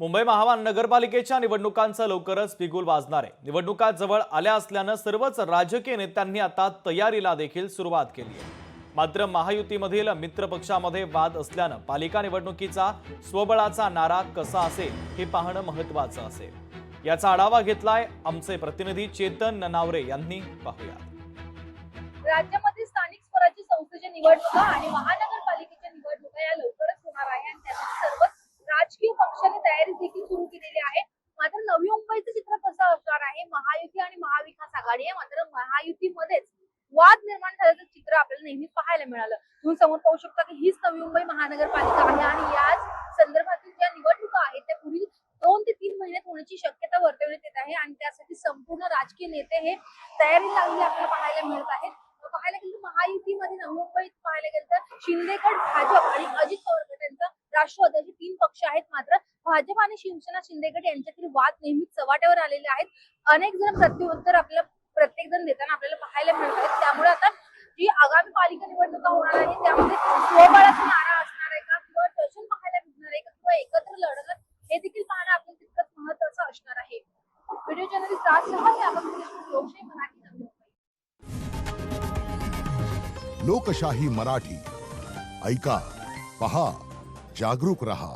मुंबई महानगरपालिकेच्या निवडणुकांचा लवकरच बिगुल वाजणार आहे। निवडणुका जवळ आल्या असल्याने सर्वच राजकीय नेत्यांनी आता तयारीला देखील सुरुवात केली आहे। मात्र महायुतीमधील मित्र पक्षामध्ये वाद असल्याने पालिका निवडणुकीचा स्वबळाचा नारा कसा असेल हे पाहणं महत्त्वाचं असेल। याचा आढावा घेतलाय आमचे प्रतिनिधी चेतन ननावरे यांनी। पाहूया। राज्यामध्ये स्थानिक स्वराज्य संस्थेच्या निवडणुका आणि महानगरपालिकेच्या निवडणुका या लवकरच होणार आहे आणि त्यासाठी सर्वच राजकीय पक्षांनी तयारी देखील सुरू केलेली आहे। मात्र नवी मुंबईचं चित्र कसं असणार आहे? महायुती आणि महाविकास आघाडी आहे, मात्र महायुतीमध्येच वाद निर्माण झाल्याचं चित्र आपल्याला नेहमी पाहायला मिळालं। तुम्ही समोर पाहू शकता की हीच नवी मुंबई महानगरपालिका आहे आणि याच संदर्भातील ज्या निवडणुका आहेत त्या पुढील 2 ते 3 महिन्यात होण्याची शक्यता वर्तवण्यात येत आहे आणि त्यासाठी संपूर्ण राजकीय नेते हे तयारी लागलेले आपल्याला पाहायला मिळत आहेत। पाहायला गेलं तर महायुतीमध्ये नवी मुंबईत पाहायला गेलं तर शिंदेगड, भाजप आणि अजित पवार गट यांचा राष्ट्रवादी असे 3 पक्ष आहेत। मात्र भाजप आणि शिवसेना शिंदेगड यांच्यातील वाद नेहमीच चव्हाट्यावर आलेले आहेत। अनेक जण प्रत्युत्तर प्रत्येक जण देताना आपल्याला पाहायला मिळत आहेत। त्यामुळे आता जी आगामी पालिका निवडणुका होणार आहे त्यामध्ये स्वबळाचा नारा असणार आहे का किंवा टशन पाहायला मिळणार आहे का किंवा एकत्र लढणार हे देखील पाहणं आपल्याला तितकंच महत्त्वाचं असणार आहे। व्हिडिओ जर्नलिस्ट राजसह लोकशाही मराठी नवी मुंबई। लोकशाही मराठी ऐका, पहा, जागरूक रहा।